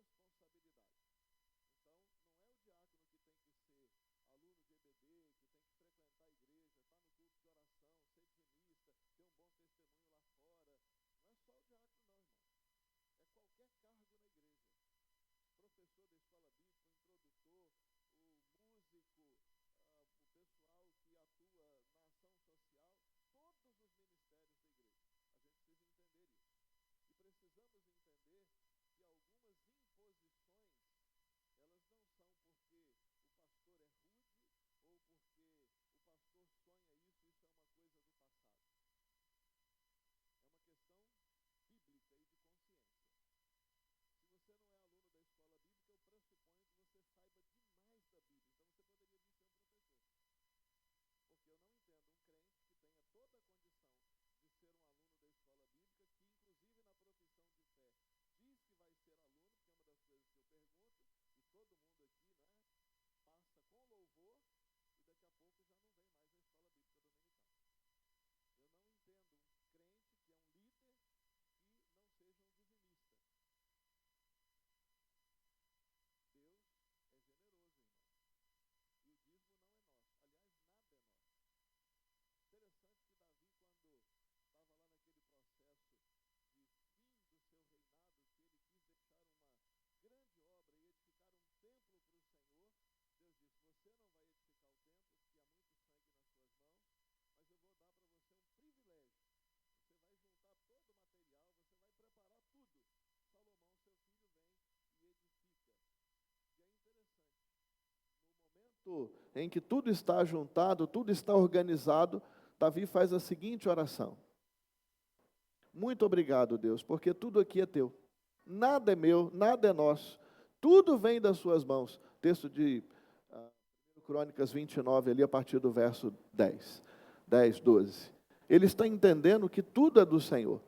responsabilidade. Então, não é o diácono que tem que ser aluno de EBD, que tem que frequentar a igreja, estar no culto de oração, ser dizimista, ter um bom testemunho lá fora. Não é só o diácono não, irmão. É qualquer cargo na igreja. Professor da escola bíblica, o introdutor, o músico, o pessoal que atua na ação social, todos os ministérios da igreja. A gente precisa entender isso. E precisamos entender que algumas imposições, elas não são porque o pastor é rude ou porque o pastor sonha isso é uma coisa do passado. É uma questão bíblica e de consciência. Se você não é aluno da escola bíblica, eu pressuponho que você saiba demais da Bíblia. Então você poderia vir ser um professor. Porque eu não entendo um crente que tenha toda a condição de ser um aluno da escola bíblica, que inclusive na profissão de fé diz que vai ser aluno, que é uma das coisas que eu pergunto, e todo mundo aqui, né, passa com louvor, e daqui a pouco já não vem mais à escola bíblica dominical. Eu não entendo um crente que é um líder que não seja um dizimista. Deus é generoso, irmão. E o dízimo não é nosso. Aliás, nada é nosso. Interessante que Davi, quando estava lá naquele processo de fim do seu reinado, que ele quis deixar uma grande obra e edificar um templo para o Senhor, Deus disse: você não vai edificar o templo, porque há muito sangue nas suas mãos, mas eu vou dar para você um privilégio. Você vai juntar todo o material, você vai preparar tudo. Salomão, seu filho, vem e edifica. E é interessante, no momento em que tudo está juntado, tudo está organizado, Davi faz a seguinte oração: muito obrigado, Deus, porque tudo aqui é teu. Nada é meu, nada é nosso. Tudo vem das suas mãos. Texto de Crônicas 29, ali a partir do verso 10, 12. Ele está entendendo que tudo é do Senhor.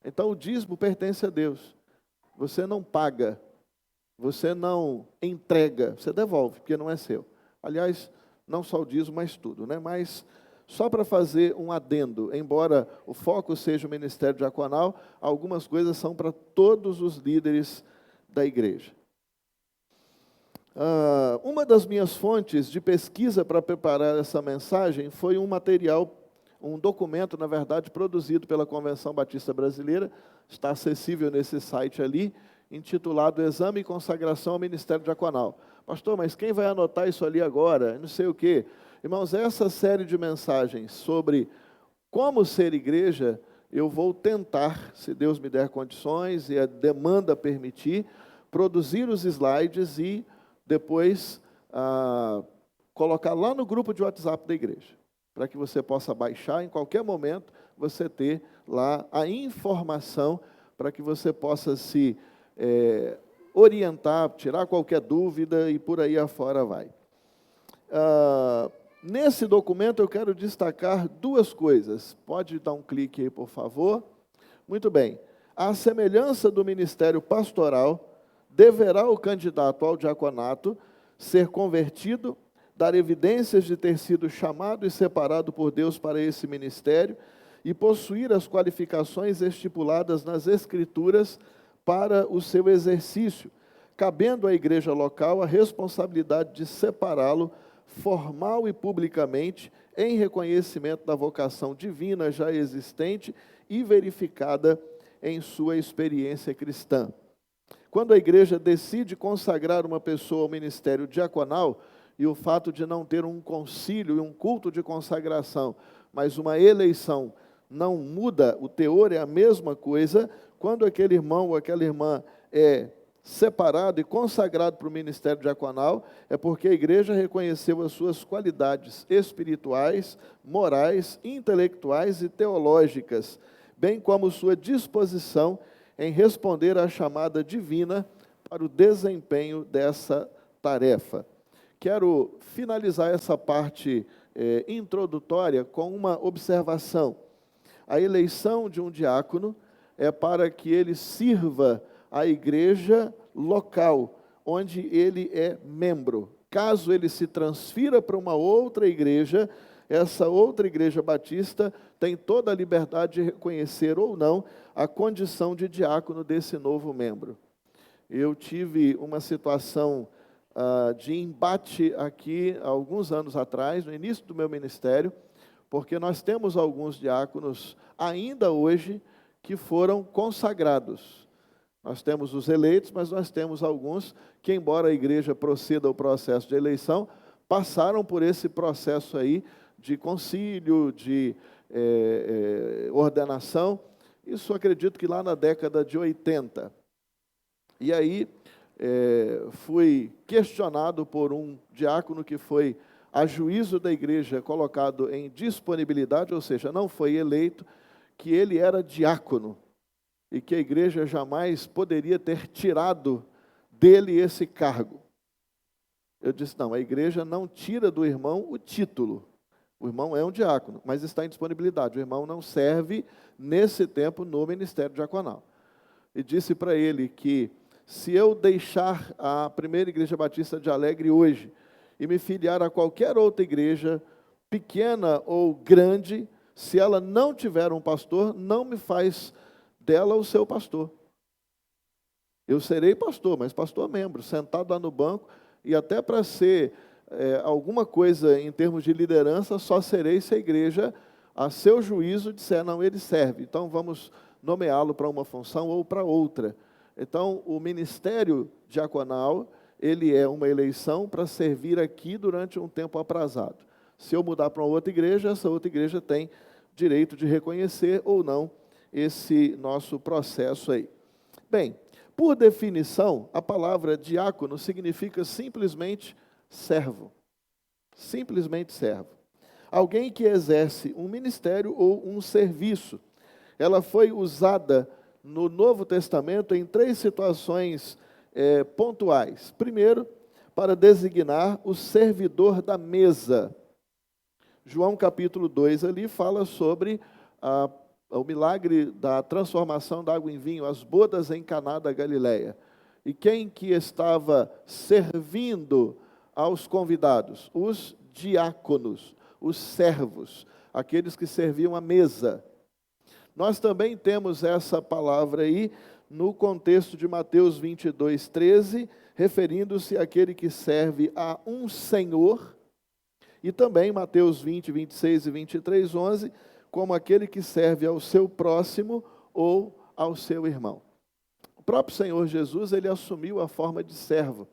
Então o dízimo pertence a Deus. Você não paga, você não entrega, você devolve, porque não é seu. Aliás, não só o dízimo, mas tudo, né? Mas só para fazer um adendo, embora o foco seja o ministério diaconal, algumas coisas são para todos os líderes da igreja. Uma das minhas fontes de pesquisa para preparar essa mensagem foi um material, um documento, na verdade, produzido pela Convenção Batista Brasileira, está acessível nesse site ali, intitulado Exame e Consagração ao Ministério Diaconal. Pastor, mas quem vai anotar isso ali agora? Não sei o quê. Irmãos, essa série de mensagens sobre como ser igreja, eu vou tentar, se Deus me der condições e a demanda permitir, produzir os slides e depois colocar lá no grupo de WhatsApp da igreja, para que você possa baixar em qualquer momento, você ter lá a informação para que você possa se orientar, tirar qualquer dúvida e por aí afora vai. Nesse documento eu quero destacar duas coisas. Pode dar um clique aí, por favor. Muito bem. À semelhança do ministério pastoral, deverá o candidato ao diaconato ser convertido, dar evidências de ter sido chamado e separado por Deus para esse ministério e possuir as qualificações estipuladas nas Escrituras para o seu exercício, cabendo à igreja local a responsabilidade de separá-lo formal e publicamente em reconhecimento da vocação divina já existente e verificada em sua experiência cristã. Quando a igreja decide consagrar uma pessoa ao ministério diaconal, e o fato de não ter um concílio e um culto de consagração, mas uma eleição, não muda, o teor é a mesma coisa, quando aquele irmão ou aquela irmã é separado e consagrado para o ministério diaconal, é porque a igreja reconheceu as suas qualidades espirituais, morais, intelectuais e teológicas, bem como sua disposição em responder à chamada divina para o desempenho dessa tarefa. Quero finalizar essa parte introdutória com uma observação. A eleição de um diácono é para que ele sirva a igreja local, onde ele é membro. Caso ele se transfira para uma outra igreja, essa outra igreja batista tem toda a liberdade de reconhecer ou não a condição de diácono desse novo membro. eu tive uma situação de embate aqui há alguns anos atrás, no início do meu ministério, porque nós temos alguns diáconos ainda hoje que foram consagrados. Nós temos os eleitos, mas nós temos alguns que, embora a igreja proceda ao processo de eleição, passaram por esse processo aí de concílio, de ordenação. Isso acredito que lá na década de 80. E aí fui questionado por um diácono que foi, a juízo da igreja, colocado em disponibilidade, ou seja, não foi eleito, que ele era diácono e que a igreja jamais poderia ter tirado dele esse cargo. Eu disse, não, a igreja não tira do irmão o título. O irmão é um diácono, mas está em disponibilidade. O irmão não serve nesse tempo no ministério diaconal. E disse para ele que se eu deixar a primeira igreja batista de Alegre hoje e me filiar a qualquer outra igreja, pequena ou grande, se ela não tiver um pastor, não me faz dela o seu pastor. Eu serei pastor, mas pastor membro, sentado lá no banco, e até para ser alguma coisa em termos de liderança, só serei se a igreja, a seu juízo, disser, não, ele serve. Então, vamos nomeá-lo para uma função ou para outra. Então, o ministério diaconal, ele é uma eleição para servir aqui durante um tempo aprazado. Se eu mudar para uma outra igreja, essa outra igreja tem direito de reconhecer ou não esse nosso processo aí. Bem, por definição, a palavra diácono significa simplesmente servo. Simplesmente servo. Alguém que exerce um ministério ou um serviço. Ela foi usada no Novo Testamento em 3 situações pontuais. Primeiro, para designar o servidor da mesa. João capítulo 2 ali fala sobre o milagre da transformação da água em vinho, as bodas em Caná da Galileia. E quem que estava servindo aos convidados? Os diáconos, os servos, aqueles que serviam à mesa. Nós também temos essa palavra aí no contexto de Mateus 22, 13, referindo-se àquele que serve a um senhor, e também Mateus 20, 26 e 23, 11, como aquele que serve ao seu próximo ou ao seu irmão. O próprio Senhor Jesus, ele assumiu a forma de servo.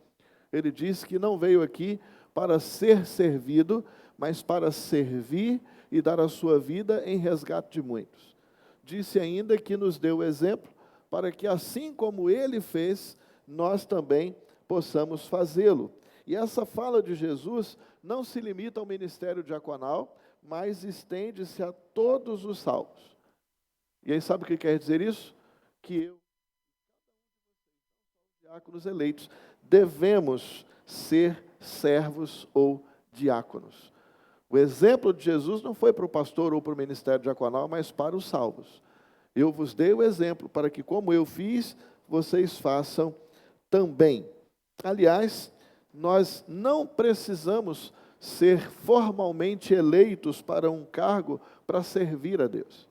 Ele disse que não veio aqui para ser servido, mas para servir e dar a sua vida em resgate de muitos. Disse ainda que nos deu o exemplo para que, assim como ele fez, nós também possamos fazê-lo. E essa fala de Jesus não se limita ao ministério diaconal, mas estende-se a todos os salvos. E aí sabe o que quer dizer isso? Que eu, diáconos eleitos, devemos ser servos ou diáconos. O exemplo de Jesus não foi para o pastor ou para o ministério diaconal, mas para os salvos. Eu vos dei o exemplo para que, como eu fiz, vocês façam também. Aliás, nós não precisamos ser formalmente eleitos para um cargo para servir a Deus.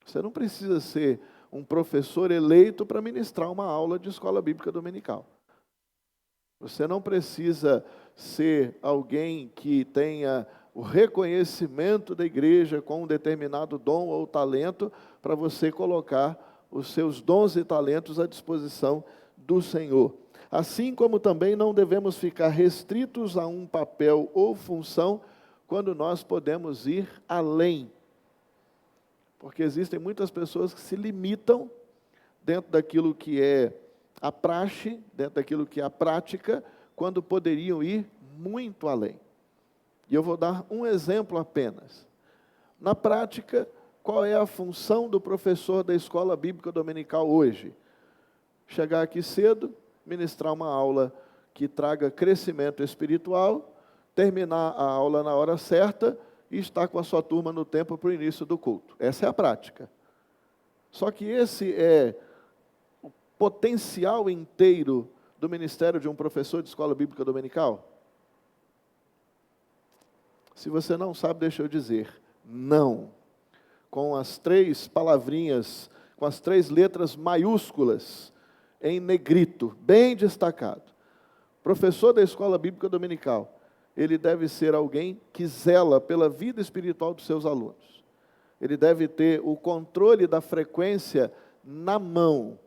Você não precisa ser um professor eleito para ministrar uma aula de escola bíblica dominical. Você não precisa ser alguém que tenha o reconhecimento da igreja com um determinado dom ou talento para você colocar os seus dons e talentos à disposição do Senhor. Assim como também não devemos ficar restritos a um papel ou função quando nós podemos ir além. Porque existem muitas pessoas que se limitam dentro daquilo que é a praxe, dentro daquilo que é a prática, quando poderiam ir muito além. E eu vou dar um exemplo apenas. Na prática, qual é a função do professor da escola bíblica dominical hoje? Chegar aqui cedo, ministrar uma aula que traga crescimento espiritual, terminar a aula na hora certa e estar com a sua turma no tempo para o início do culto. Essa é a prática. Só que esse é o potencial inteiro do ministério de um professor de escola bíblica dominical? Se você não sabe, deixa eu dizer, não. Com as 3 palavrinhas, com as 3 letras maiúsculas, em negrito, bem destacado. Professor da escola bíblica dominical, ele deve ser alguém que zela pela vida espiritual dos seus alunos. Ele deve ter o controle da frequência na mão.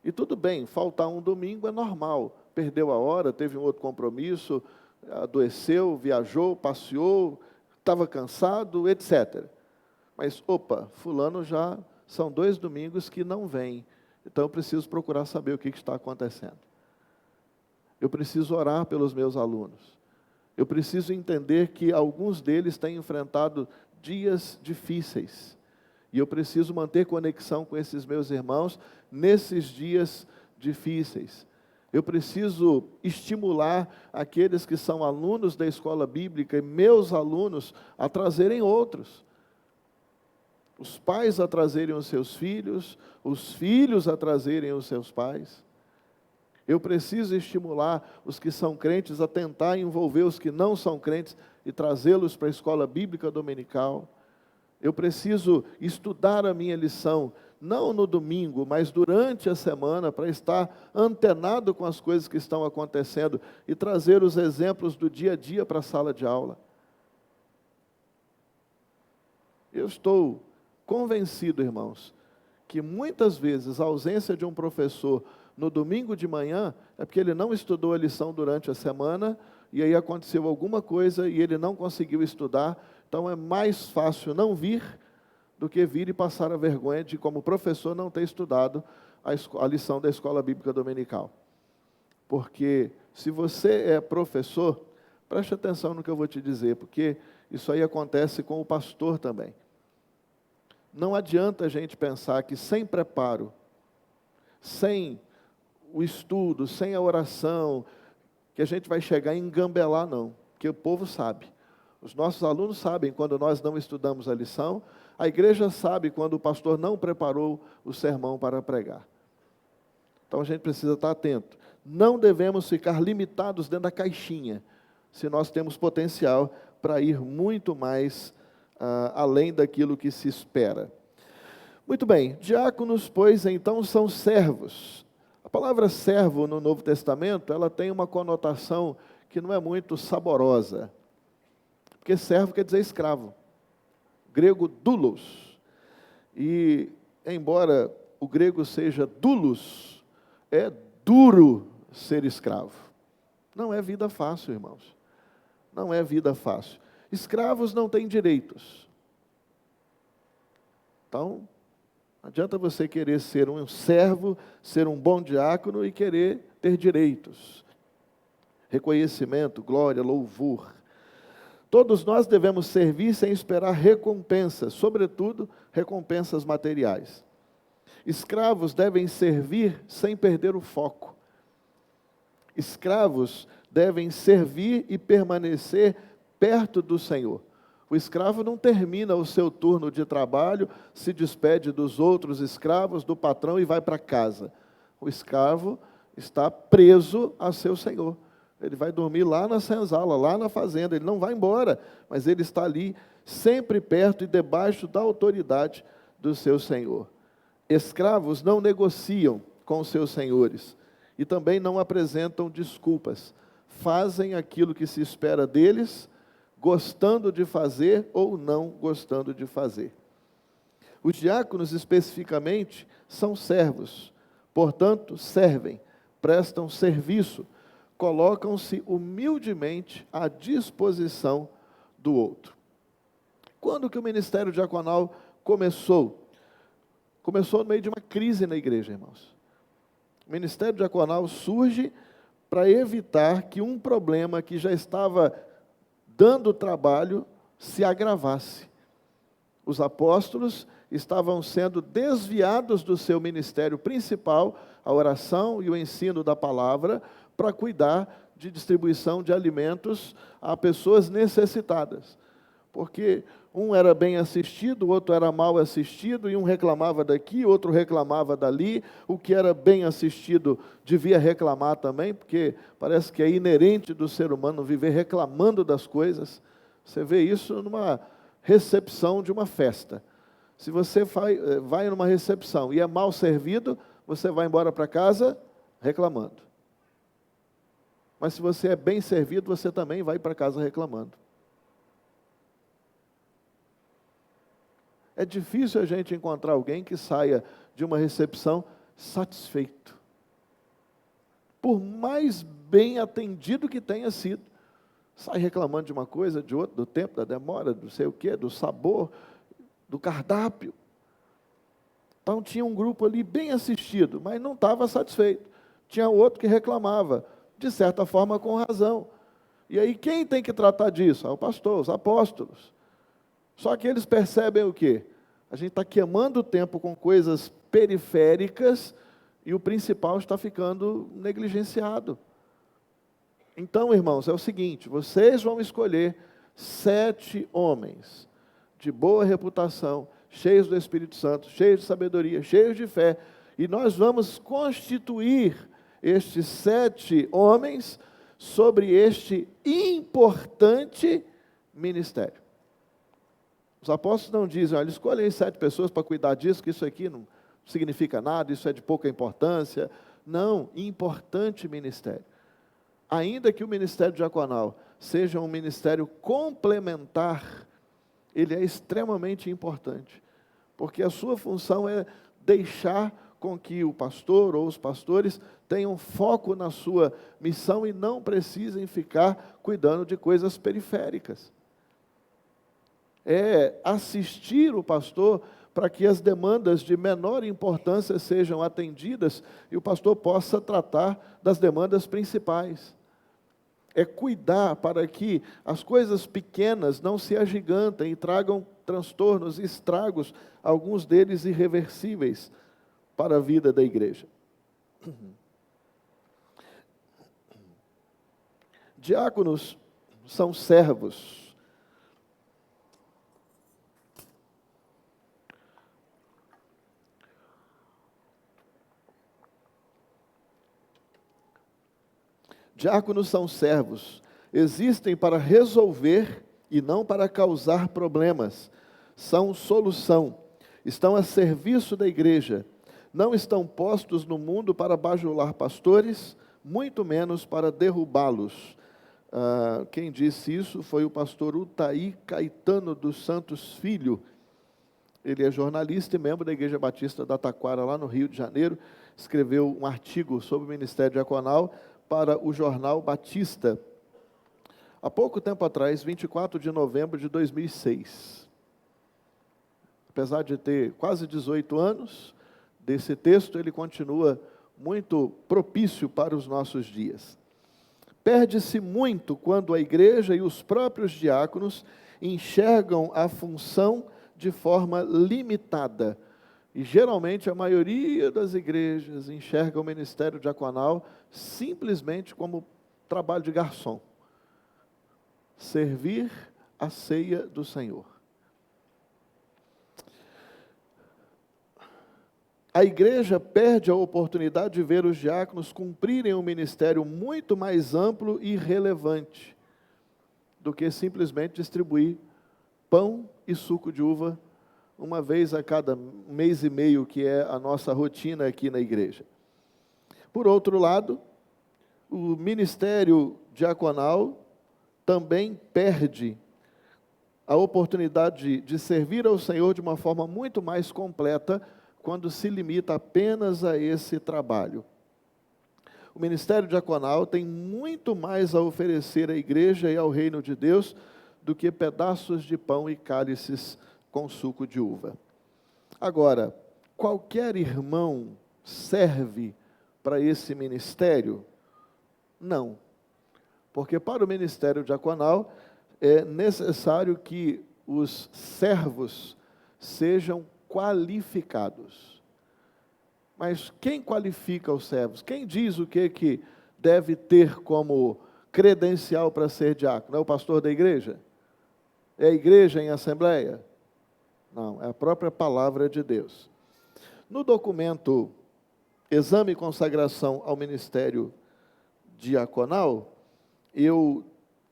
E tudo bem, faltar um domingo é normal. Perdeu a hora, teve um outro compromisso, adoeceu, viajou, passeou, estava cansado, etc. Mas, opa, fulano já são 2 domingos que não vem. Então eu preciso procurar saber o que está acontecendo. Eu preciso orar pelos meus alunos. Eu preciso entender que alguns deles têm enfrentado dias difíceis. E eu preciso manter conexão com esses meus irmãos nesses dias difíceis. Eu preciso estimular aqueles que são alunos da escola bíblica e meus alunos a trazerem outros. Os pais a trazerem os seus filhos, os filhos a trazerem os seus pais. Eu preciso estimular os que são crentes a tentar envolver os que não são crentes e trazê-los para a escola bíblica dominical. Eu preciso estudar a minha lição, não no domingo, mas durante a semana, para estar antenado com as coisas que estão acontecendo e trazer os exemplos do dia a dia para a sala de aula. Eu estou convencido, irmãos, que muitas vezes a ausência de um professor no domingo de manhã é porque ele não estudou a lição durante a semana e aí aconteceu alguma coisa e ele não conseguiu estudar. Então é mais fácil não vir do que vir e passar a vergonha de, como professor, não ter estudado a lição da escola bíblica dominical. Porque se você é professor, preste atenção no que eu vou te dizer, porque isso aí acontece com o pastor também. Não adianta a gente pensar que sem preparo, sem o estudo, sem a oração, que a gente vai chegar a engambelar, não. Porque o povo sabe. Os nossos alunos sabem quando nós não estudamos a lição, a igreja sabe quando o pastor não preparou o sermão para pregar. Então a gente precisa estar atento. Não devemos ficar limitados dentro da caixinha, se nós temos potencial para ir muito mais além daquilo que se espera. Muito bem, diáconos, pois, então, são servos. A palavra servo no Novo Testamento, ela tem uma conotação que não é muito saborosa. Porque servo quer dizer escravo. Grego, doulos. E, embora o grego seja doulos, é duro ser escravo. Não é vida fácil, irmãos. Não é vida fácil. Escravos não têm direitos. Então, não adianta você querer ser um servo, ser um bom diácono e querer ter direitos. Reconhecimento, glória, louvor. Todos nós devemos servir sem esperar recompensas, sobretudo recompensas materiais. Escravos devem servir sem perder o foco. Escravos devem servir e permanecer perto do Senhor. O escravo não termina o seu turno de trabalho, se despede dos outros escravos, do patrão e vai para casa. O escravo está preso a seu senhor. Ele vai dormir lá na senzala, lá na fazenda, ele não vai embora, mas ele está ali, sempre perto e debaixo da autoridade do seu senhor. Escravos não negociam com seus senhores e também não apresentam desculpas. Fazem aquilo que se espera deles, gostando de fazer ou não gostando de fazer. Os diáconos, especificamente, são servos, portanto, servem, prestam serviço, colocam-se humildemente à disposição do outro. Quando que o ministério diaconal começou? Começou no meio de uma crise na igreja, irmãos. O ministério diaconal surge para evitar que um problema que já estava dando trabalho se agravasse. Os apóstolos estavam sendo desviados do seu ministério principal, a oração e o ensino da palavra, para cuidar de distribuição de alimentos a pessoas necessitadas. Porque um era bem assistido, o outro era mal assistido, e um reclamava daqui, outro reclamava dali. O que era bem assistido devia reclamar também, porque parece que é inerente do ser humano viver reclamando das coisas. Você vê isso numa recepção de uma festa. Se você vai numa recepção e é mal servido, você vai embora para casa reclamando. Mas se você é bem servido, você também vai para casa reclamando. É difícil a gente encontrar alguém que saia de uma recepção satisfeito. Por mais bem atendido que tenha sido, sai reclamando de uma coisa, de outra, do tempo, da demora, do sei o quê, do sabor, do cardápio. Então tinha um grupo ali bem assistido, mas não estava satisfeito. Tinha outro que reclamava, de certa forma com razão. E aí quem tem que tratar disso? O pastor, os apóstolos. Só que eles percebem o quê? A gente está queimando o tempo com coisas periféricas e o principal está ficando negligenciado. Então, irmãos, é o seguinte, vocês vão escolher 7 homens de boa reputação, cheios do Espírito Santo, cheios de sabedoria, cheios de fé, e nós vamos constituir estes 7 homens sobre este importante ministério. Os apóstolos não dizem, olha, escolhem 7 pessoas para cuidar disso, que isso aqui não significa nada, isso é de pouca importância. Não, importante ministério. Ainda que o ministério diaconal seja um ministério complementar, ele é extremamente importante, porque a sua função é deixar com que o pastor ou os pastores tenham foco na sua missão e não precisem ficar cuidando de coisas periféricas. É assistir o pastor para que as demandas de menor importância sejam atendidas e o pastor possa tratar das demandas principais. É cuidar para que as coisas pequenas não se agigantem e tragam transtornos e estragos, alguns deles irreversíveis, para a vida da igreja. Diáconos são servos. Diáconos são servos, existem para resolver e não para causar problemas. São solução, estão a serviço da igreja, não estão postos no mundo para bajular pastores, muito menos para derrubá-los. Quem disse isso foi o pastor Utaí Caetano dos Santos Filho. Ele é jornalista e membro da Igreja Batista da Taquara, lá no Rio de Janeiro. Escreveu um artigo sobre o ministério diaconal para o jornal Batista, há pouco tempo atrás, 24 de novembro de 2006. Apesar de ter quase 18 anos, desse texto ele continua muito propício para os nossos dias. Perde-se muito quando a igreja e os próprios diáconos enxergam a função de forma limitada. E geralmente a maioria das igrejas enxerga o ministério diaconal simplesmente como trabalho de garçom. Servir a ceia do Senhor. A igreja perde a oportunidade de ver os diáconos cumprirem um ministério muito mais amplo e relevante do que simplesmente distribuir pão e suco de uva uma vez a cada mês e meio, que é a nossa rotina aqui na igreja. Por outro lado, o ministério diaconal também perde a oportunidade de servir ao Senhor de uma forma muito mais completa quando se limita apenas a esse trabalho. O ministério diaconal tem muito mais a oferecer à igreja e ao reino de Deus do que pedaços de pão e cálices com suco de uva. Agora, qualquer irmão serve para esse ministério? Não. Porque para o ministério diaconal é necessário que os servos sejam qualificados. Mas quem qualifica os servos? Quem diz o que deve ter como credencial para ser diácono? É o pastor da igreja? É a igreja em assembleia? Não, é a própria palavra de Deus. No documento Exame e Consagração ao Ministério Diaconal, eu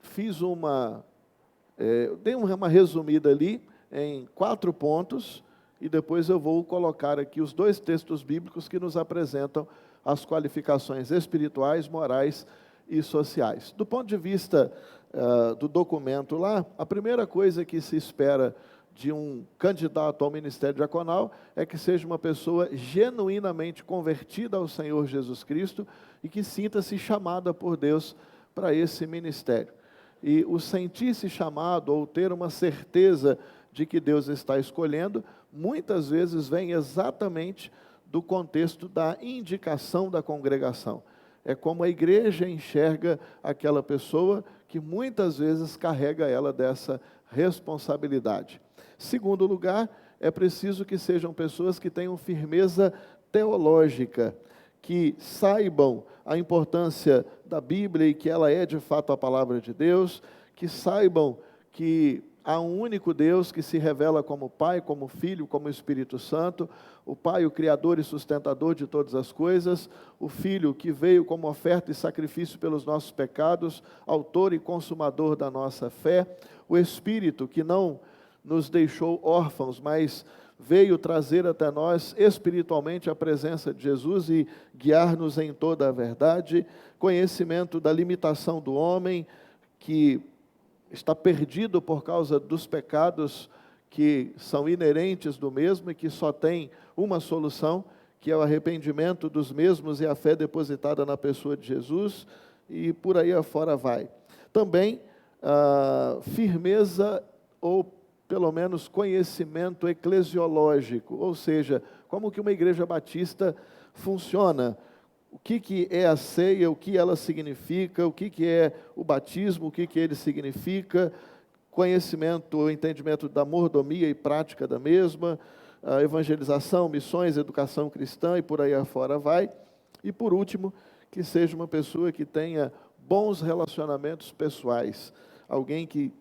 fiz dei uma resumida ali em 4 pontos e depois eu vou colocar aqui os dois textos bíblicos que nos apresentam as qualificações espirituais, morais e sociais. Do ponto de vista do documento lá, a primeira coisa que se espera de um candidato ao ministério diaconal é que seja uma pessoa genuinamente convertida ao Senhor Jesus Cristo e que sinta-se chamada por Deus para esse ministério. E o sentir-se chamado ou ter uma certeza de que Deus está escolhendo, muitas vezes vem exatamente do contexto da indicação da congregação. É como a igreja enxerga aquela pessoa que muitas vezes carrega ela dessa responsabilidade. Segundo lugar, é preciso que sejam pessoas que tenham firmeza teológica, que saibam a importância da Bíblia e que ela é de fato a palavra de Deus, que saibam que há um único Deus que se revela como Pai, como Filho, como Espírito Santo, o Pai, o Criador e sustentador de todas as coisas, o Filho que veio como oferta e sacrifício pelos nossos pecados, autor e consumador da nossa fé, o Espírito que não nos deixou órfãos, mas veio trazer até nós espiritualmente a presença de Jesus e guiar-nos em toda a verdade, conhecimento da limitação do homem, que está perdido por causa dos pecados que são inerentes do mesmo e que só tem uma solução, que é o arrependimento dos mesmos e a fé depositada na pessoa de Jesus, e por aí afora vai. Também firmeza ou pelo menos conhecimento eclesiológico, ou seja, como que uma igreja batista funciona, o que é a ceia, o que ela significa, o que é o batismo, o que ele significa, conhecimento, entendimento da mordomia e prática da mesma, a evangelização, missões, educação cristã e por aí afora vai. E por último, que seja uma pessoa que tenha bons relacionamentos pessoais, alguém que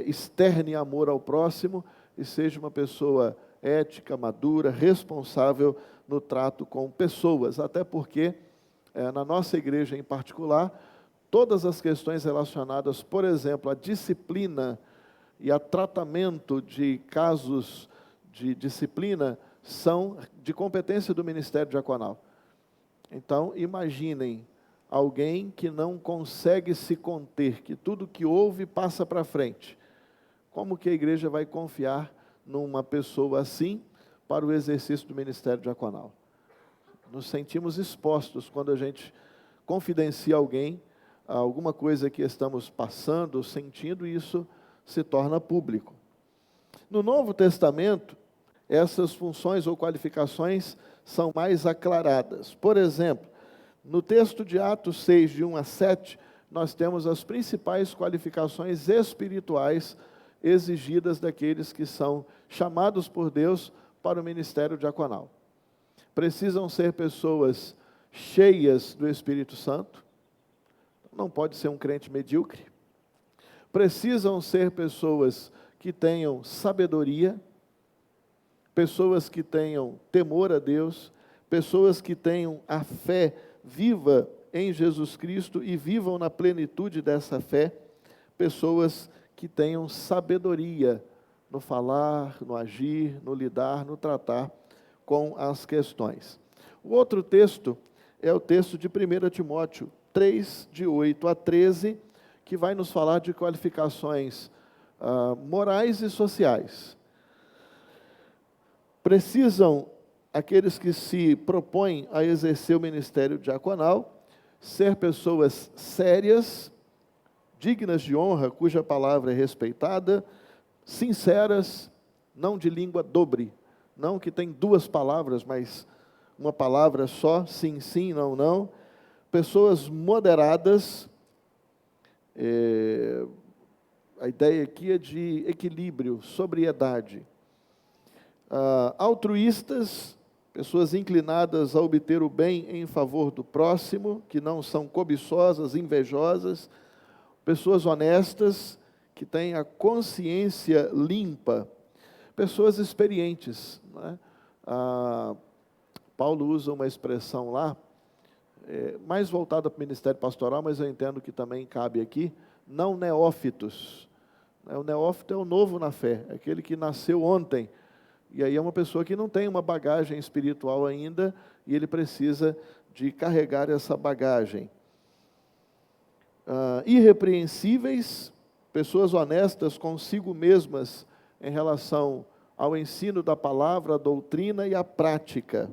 externe amor ao próximo e seja uma pessoa ética, madura, responsável no trato com pessoas, até porque, na nossa igreja em particular, todas as questões relacionadas, por exemplo, à disciplina e a tratamento de casos de disciplina, são de competência do ministério diaconal. Então, imaginem alguém que não consegue se conter, que tudo que ouve passa para frente. Como que a igreja vai confiar numa pessoa assim para o exercício do ministério diaconal? Nos sentimos expostos quando a gente confidencia alguém alguma coisa que estamos passando, sentindo, e isso se torna público. No Novo Testamento, essas funções ou qualificações são mais aclaradas. Por exemplo, no texto de Atos 6, de 1 a 7, nós temos as principais qualificações espirituais exigidas daqueles que são chamados por Deus para o ministério diaconal. Precisam ser pessoas cheias do Espírito Santo, não pode ser um crente medíocre. Precisam ser pessoas que tenham sabedoria, pessoas que tenham temor a Deus, pessoas que tenham a fé viva em Jesus Cristo e vivam na plenitude dessa fé, pessoas que tenham sabedoria no falar, no agir, no lidar, no tratar com as questões. O outro texto é o texto de 1 Timóteo 3, de 8 a 13, que vai nos falar de qualificações morais e sociais. Precisam aqueles que se propõem a exercer o ministério diaconal ser pessoas sérias, dignas de honra, cuja palavra é respeitada, sinceras, não de língua dobre, não que tem duas palavras, mas uma palavra só, sim, sim, não, não. Pessoas moderadas, a ideia aqui é de equilíbrio, sobriedade. Altruístas, pessoas inclinadas a obter o bem em favor do próximo, que não são cobiçosas, invejosas. Pessoas honestas, que têm a consciência limpa. Pessoas experientes, né? Paulo usa uma expressão lá, mais voltada para o ministério pastoral, mas eu entendo que também cabe aqui, não neófitos. O neófito é o novo na fé, é aquele que nasceu ontem, E aí é uma pessoa que não tem uma bagagem espiritual ainda, e ele precisa de carregar essa bagagem. Irrepreensíveis, pessoas honestas consigo mesmas em relação ao ensino da palavra, a doutrina e a prática.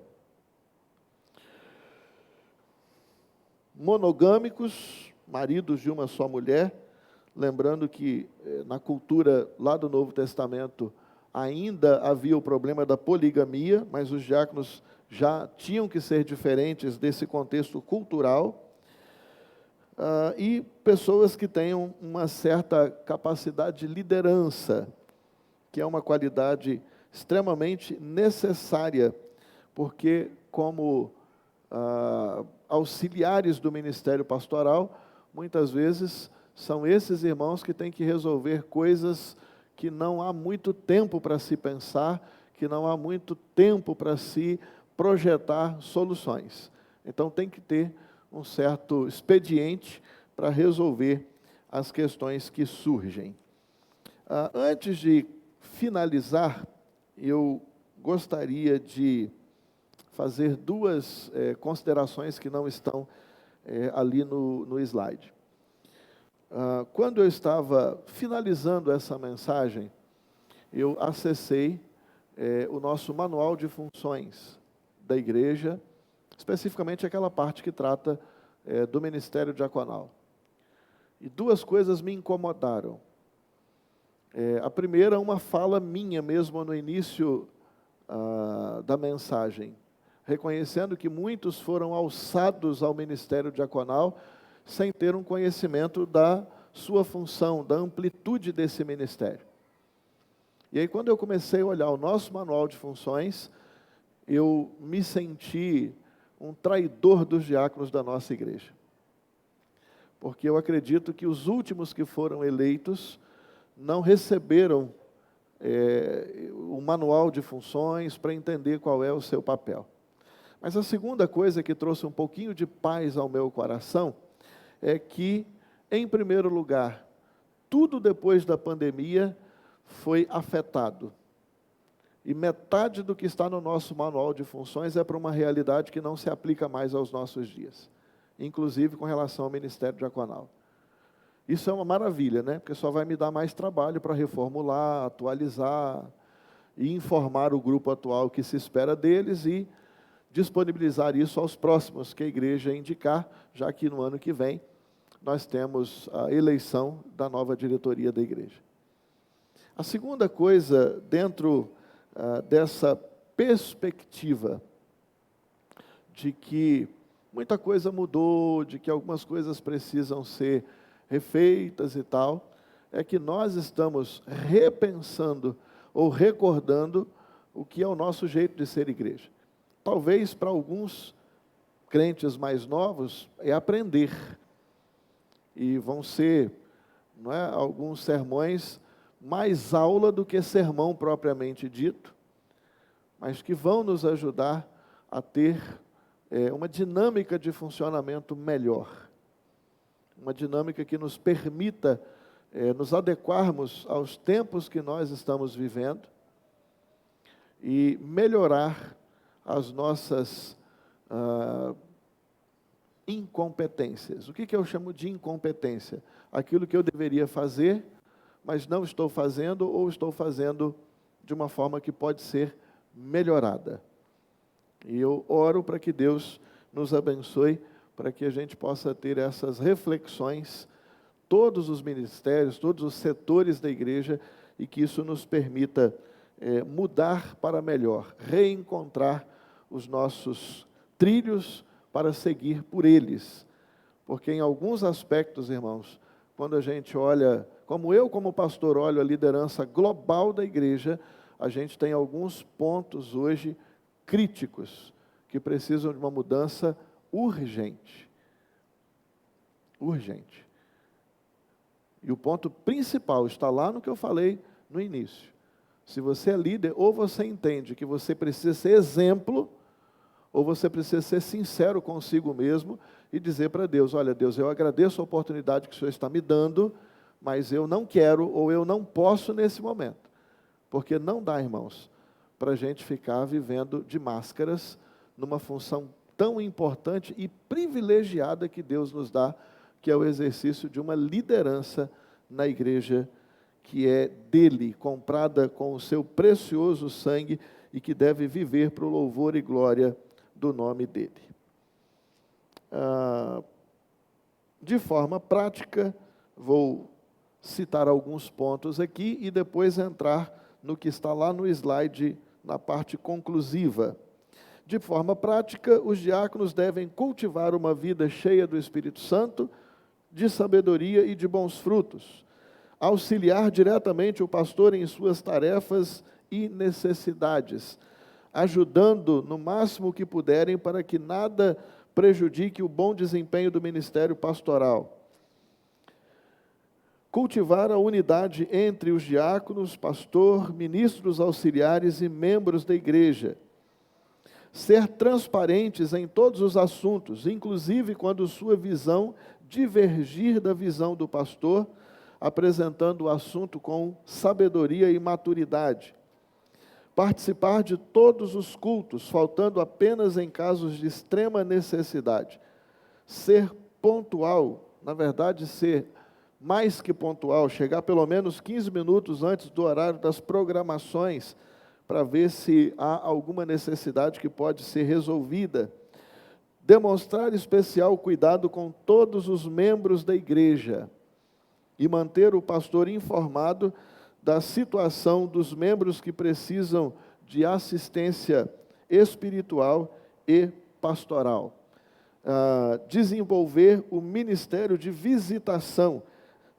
Monogâmicos, maridos de uma só mulher, lembrando que na cultura lá do Novo Testamento ainda havia o problema da poligamia, mas os diáconos já tinham que ser diferentes desse contexto cultural. E pessoas que tenham uma certa capacidade de liderança, que é uma qualidade extremamente necessária, porque como auxiliares do ministério pastoral, muitas vezes são esses irmãos que têm que resolver coisas que não há muito tempo para se pensar, que não há muito tempo para se projetar soluções. Então tem que ter um certo expediente para resolver as questões que surgem. Antes de finalizar, eu gostaria de fazer duas considerações que não estão ali no slide. Quando eu estava finalizando essa mensagem, eu acessei o nosso manual de funções da igreja, especificamente aquela parte que trata do ministério diaconal. E duas coisas me incomodaram. A primeira, uma fala minha mesmo no início da mensagem, reconhecendo que muitos foram alçados ao ministério diaconal sem ter um conhecimento da sua função, da amplitude desse ministério. E aí, quando eu comecei a olhar o nosso manual de funções, eu me senti um traidor dos diáconos da nossa igreja. Porque eu acredito que os últimos que foram eleitos não receberam o manual de funções para entender qual é o seu papel. Mas a segunda coisa que trouxe um pouquinho de paz ao meu coração é que, em primeiro lugar, tudo depois da pandemia foi afetado. E metade do que está no nosso manual de funções é para uma realidade que não se aplica mais aos nossos dias, inclusive com relação ao ministério diaconal. Isso é uma maravilha, né? Porque só vai me dar mais trabalho para reformular, atualizar e informar o grupo atual que se espera deles e disponibilizar isso aos próximos que a igreja indicar, já que no ano que vem nós temos a eleição da nova diretoria da igreja. A segunda coisa, dentro dessa perspectiva de que muita coisa mudou, de que algumas coisas precisam ser refeitas e tal, é que nós estamos repensando ou recordando o que é o nosso jeito de ser igreja. Talvez para alguns crentes mais novos é aprender. E vão ser, não é, alguns sermões mais aula do que sermão propriamente dito, mas que vão nos ajudar a ter uma dinâmica de funcionamento melhor. Uma dinâmica que nos permita nos adequarmos aos tempos que nós estamos vivendo e melhorar as nossas incompetências. O que eu chamo de incompetência? Aquilo que eu deveria fazer, mas não estou fazendo, ou estou fazendo de uma forma que pode ser melhorada. E eu oro para que Deus nos abençoe, para que a gente possa ter essas reflexões, todos os ministérios, todos os setores da igreja, e que isso nos permita mudar para melhor, reencontrar os nossos trilhos para seguir por eles. Porque em alguns aspectos, irmãos, quando a gente olha, como eu como pastor olho a liderança global da igreja, a gente tem alguns pontos hoje críticos, que precisam de uma mudança urgente. Urgente. E o ponto principal está lá no que eu falei no início. Se você é líder, ou você entende que você precisa ser exemplo, ou você precisa ser sincero consigo mesmo e dizer para Deus, olha Deus, eu agradeço a oportunidade que o Senhor está me dando, mas eu não quero ou eu não posso nesse momento. Porque não dá, irmãos, para a gente ficar vivendo de máscaras numa função tão importante e privilegiada que Deus nos dá, que é o exercício de uma liderança na igreja que é dele, comprada com o seu precioso sangue e que deve viver para o louvor e glória do nome dele. De forma prática, vou citar alguns pontos aqui e depois entrar no que está lá no slide, na parte conclusiva. De forma prática, os diáconos devem cultivar uma vida cheia do Espírito Santo, de sabedoria e de bons frutos, auxiliar diretamente o pastor em suas tarefas e necessidades, ajudando no máximo que puderem para que nada prejudique o bom desempenho do ministério pastoral. Cultivar a unidade entre os diáconos, pastor, ministros auxiliares e membros da igreja. Ser transparentes em todos os assuntos, inclusive quando sua visão divergir da visão do pastor, apresentando o assunto com sabedoria e maturidade. Participar de todos os cultos, faltando apenas em casos de extrema necessidade. Ser pontual, na verdade, ser mais que pontual, chegar pelo menos 15 minutos antes do horário das programações, para ver se há alguma necessidade que pode ser resolvida. Demonstrar especial cuidado com todos os membros da igreja e manter o pastor informado da situação dos membros que precisam de assistência espiritual e pastoral. Desenvolver o ministério de visitação,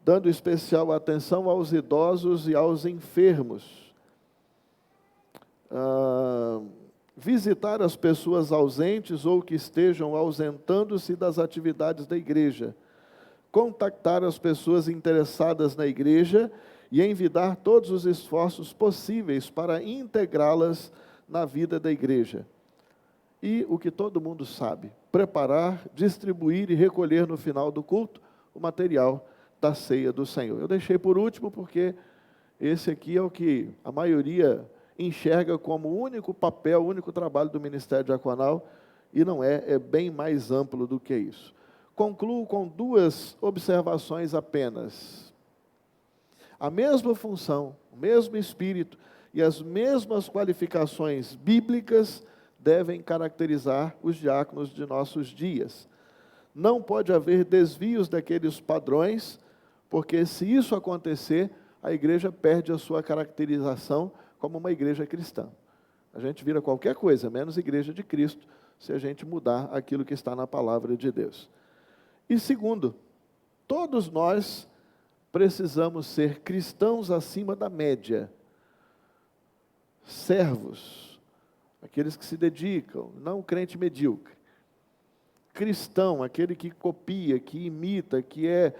dando especial atenção aos idosos e aos enfermos. Visitar as pessoas ausentes ou que estejam ausentando-se das atividades da igreja. Contactar as pessoas interessadas na igreja e envidar todos os esforços possíveis para integrá-las na vida da igreja. E o que todo mundo sabe, preparar, distribuir e recolher no final do culto o material da ceia do Senhor. Eu deixei por último porque esse aqui é o que a maioria enxerga como o único papel, o único trabalho do ministério diaconal, e não é bem mais amplo do que isso. Concluo com duas observações apenas. A mesma função, o mesmo espírito e as mesmas qualificações bíblicas devem caracterizar os diáconos de nossos dias. Não pode haver desvios daqueles padrões, porque se isso acontecer, a igreja perde a sua caracterização como uma igreja cristã. A gente vira qualquer coisa, menos igreja de Cristo, se a gente mudar aquilo que está na palavra de Deus. E segundo, todos nós precisamos ser cristãos acima da média, servos, aqueles que se dedicam, não o crente medíocre. Cristão, aquele que copia, que imita, que é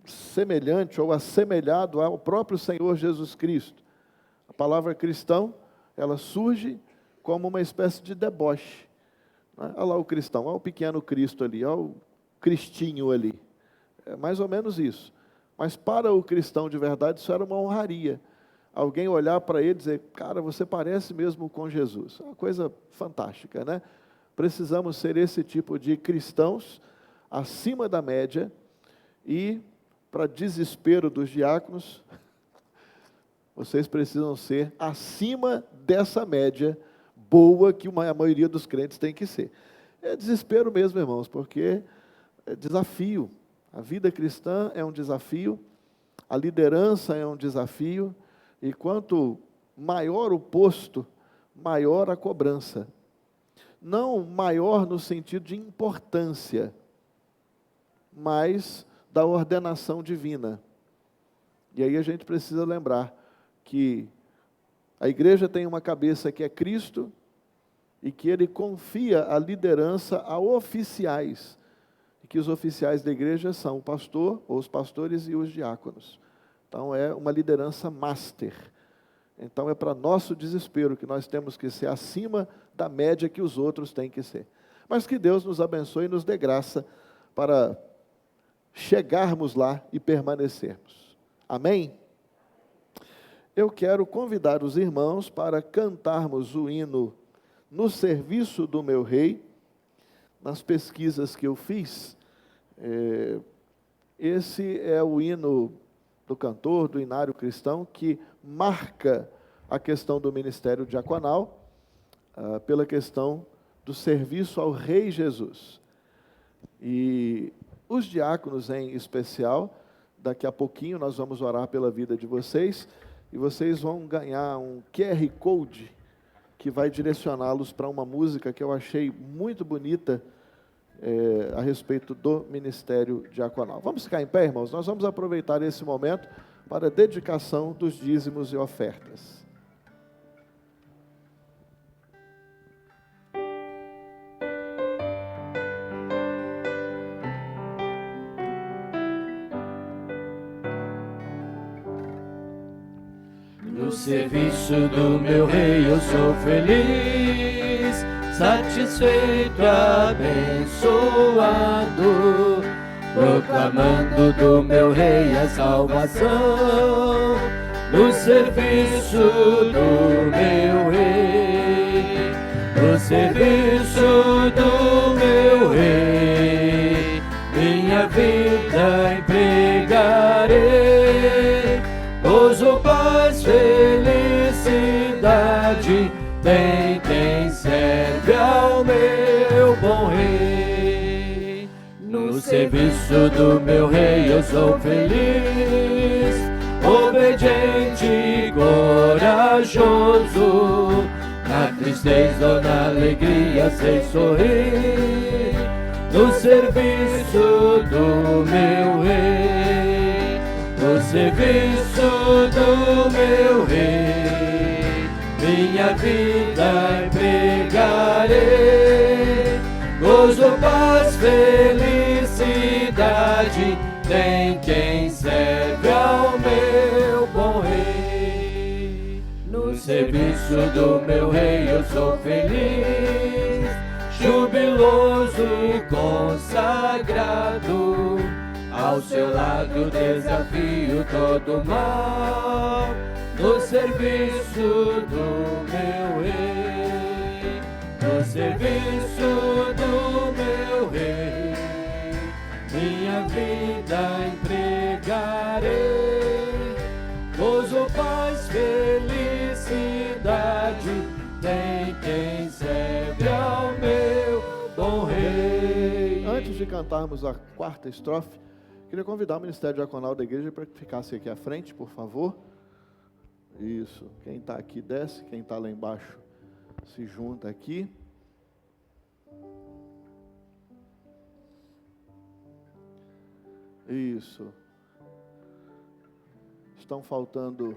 semelhante ou assemelhado ao próprio Senhor Jesus Cristo. A palavra cristão, ela surge como uma espécie de deboche. Olha lá o cristão, olha o pequeno Cristo ali, olha o cristinho ali. É mais ou menos isso. Mas para o cristão de verdade, isso era uma honraria. Alguém olhar para ele e dizer, cara, você parece mesmo com Jesus. É uma coisa fantástica, né? Precisamos ser esse tipo de cristãos acima da média e, para desespero dos diáconos, vocês precisam ser acima dessa média boa que a maioria dos crentes tem que ser. É desespero mesmo, irmãos, porque é desafio. A vida cristã é um desafio, a liderança é um desafio, e quanto maior o posto, maior a cobrança. Não maior no sentido de importância, mas da ordenação divina. E aí a gente precisa lembrar que a igreja tem uma cabeça que é Cristo e que ele confia a liderança a oficiais, e que os oficiais da igreja são o pastor, ou os pastores e os diáconos. Então é uma liderança master. Então é para nosso desespero que nós temos que ser acima da média que os outros têm que ser. Mas que Deus nos abençoe e nos dê graça para chegarmos lá e permanecermos. Amém? eu quero convidar os irmãos para cantarmos o hino No Serviço do Meu Rei. Nas pesquisas que eu fiz, esse é o hino do cantor, do hinário cristão, que marca a questão do ministério diaconal, pela questão do serviço ao Rei Jesus. E os diáconos em especial, daqui a pouquinho nós vamos orar pela vida de vocês, e vocês vão ganhar um QR Code que vai direcioná-los para uma música que eu achei muito bonita a respeito do ministério diaconal. Vamos ficar em pé, irmãos? Nós vamos aproveitar esse momento para a dedicação dos dízimos e ofertas. No serviço do meu rei eu sou feliz, satisfeito, abençoado, proclamando do meu rei a salvação. No serviço do meu rei, no serviço do meu rei, minha vida empregarei. Gozo, paz, felicidade tem quem serve ao meu bom rei. No serviço do meu rei eu sou feliz, obediente e corajoso, na tristeza ou na alegria sei sorrir. No serviço do meu rei, no serviço do meu rei, minha vida empregarei. Gozo, paz, felicidade tem quem serve ao meu bom rei. No serviço do meu rei eu sou feliz, jubiloso e consagrado, ao seu lado desafio todo mal. No serviço do meu rei, no serviço do meu rei, minha vida empregarei. Gozo, paz, felicidade tem quem serve ao meu bom rei. Antes de cantarmos a quarta estrofe, queria convidar o Ministério Diaconal da igreja para que ficasse aqui à frente, por favor. Isso. Quem está aqui desce, quem está lá embaixo se junta aqui. Isso. Estão faltando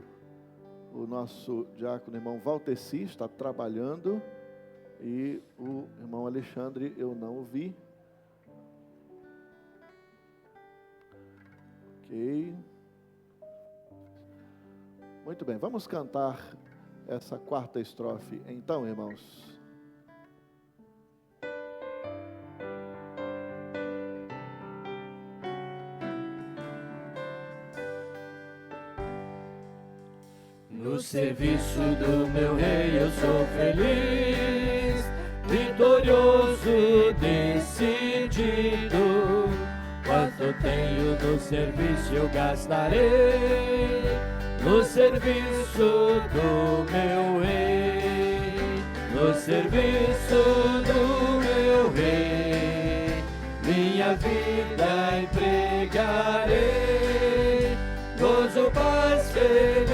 o nosso diácono irmão Valteci, está trabalhando, e o irmão Alexandre eu não o vi. Ok. Muito bem, vamos cantar essa quarta estrofe então, irmãos. No serviço do meu rei eu sou feliz, vitorioso, decidido. Quanto tenho no serviço eu gastarei, no serviço do meu rei, no serviço do meu rei, minha vida empregarei. Gozo, paz, felicidade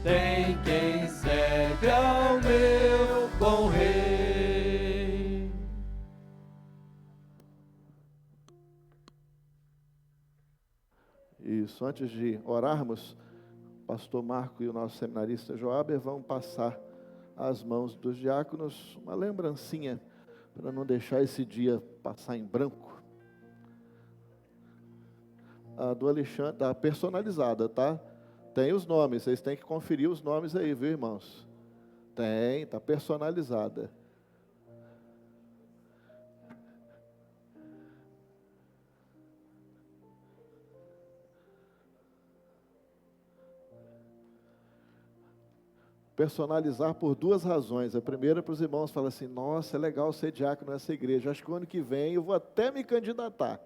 tem quem serve ao meu bom rei. Isso, antes de orarmos, o pastor Marco e o nosso seminarista Joaber vão passar às mãos dos diáconos uma lembrancinha, para não deixar esse dia passar em branco. A do Alexandre, tá personalizada, tá? Tem os nomes, vocês têm que conferir os nomes aí, viu, irmãos? Tem, tá personalizada. personalizar por duas razões. A primeira, para os irmãos falarem assim: nossa, é legal ser diácono nessa igreja, acho que o ano que vem eu vou até me candidatar.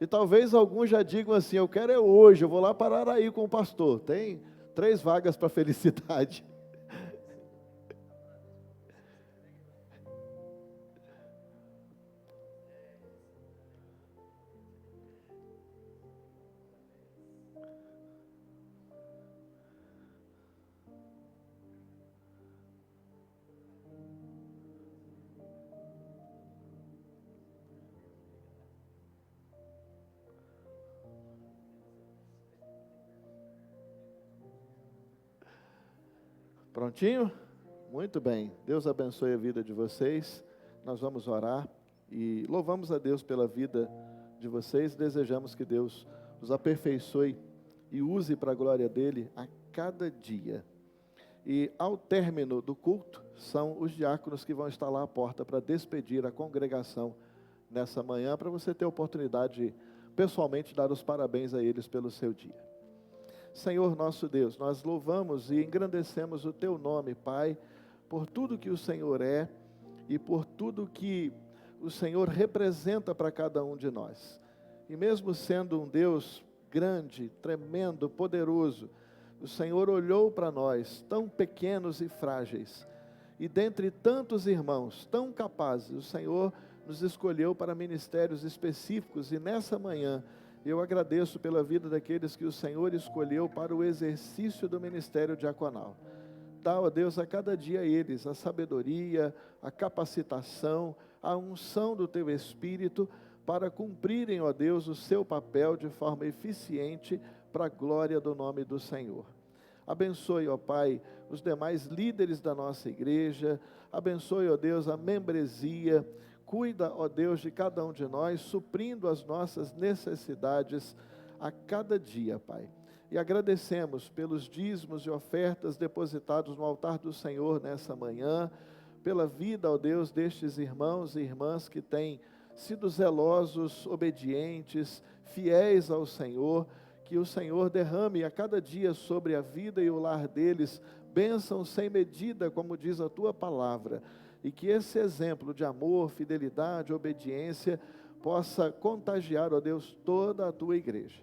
E talvez alguns já digam assim: eu quero é hoje, eu vou lá para Araí com o pastor. Tem 3 vagas para felicidade. Prontinho? Muito bem. Deus abençoe a vida de vocês. Nós vamos orar e louvamos a Deus pela vida de vocês. Desejamos que Deus os aperfeiçoe e use para a glória dele a cada dia. E ao término do culto, são os diáconos que vão estar lá à porta para despedir a congregação nessa manhã, para você ter a oportunidade de pessoalmente dar os parabéns a eles pelo seu dia. Senhor nosso Deus, nós louvamos e engrandecemos o Teu nome, Pai, por tudo que o Senhor é e por tudo que o Senhor representa para cada um de nós. E mesmo sendo um Deus grande, tremendo, poderoso, o Senhor olhou para nós, tão pequenos e frágeis, e dentre tantos irmãos tão capazes, o Senhor nos escolheu para ministérios específicos, e nessa manhã, eu agradeço pela vida daqueles que o Senhor escolheu para o exercício do ministério diaconal. Dá, ó Deus, a cada dia a eles a sabedoria, a capacitação, a unção do Teu Espírito, para cumprirem, ó Deus, o seu papel de forma eficiente para a glória do nome do Senhor. Abençoe, ó Pai, os demais líderes da nossa igreja, abençoe, ó Deus, a membresia. Cuida, ó Deus, de cada um de nós, suprindo as nossas necessidades a cada dia, Pai. E agradecemos pelos dízimos e ofertas depositados no altar do Senhor nessa manhã, pela vida, ó Deus, destes irmãos e irmãs que têm sido zelosos, obedientes, fiéis ao Senhor, que o Senhor derrame a cada dia sobre a vida e o lar deles bênçãos sem medida, como diz a Tua palavra. E que esse exemplo de amor, fidelidade, obediência possa contagiar, ó Deus, toda a Tua igreja.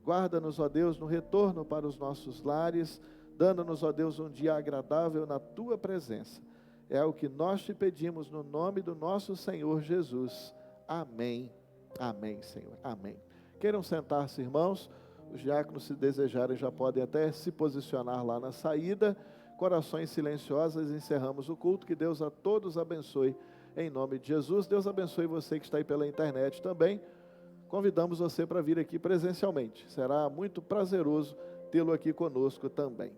Guarda-nos, ó Deus, no retorno para os nossos lares, dando-nos, ó Deus, um dia agradável na Tua presença. É o que nós Te pedimos no nome do nosso Senhor Jesus. Amém. Amém, Senhor. Amém. Queiram sentar-se, irmãos. Os diáconos, se desejarem, já podem até se posicionar lá na saída. Corações silenciosos, encerramos o culto. Que Deus a todos abençoe, em nome de Jesus. Deus abençoe você que está aí pela internet também. Convidamos você para vir aqui presencialmente. Será muito prazeroso tê-lo aqui conosco também.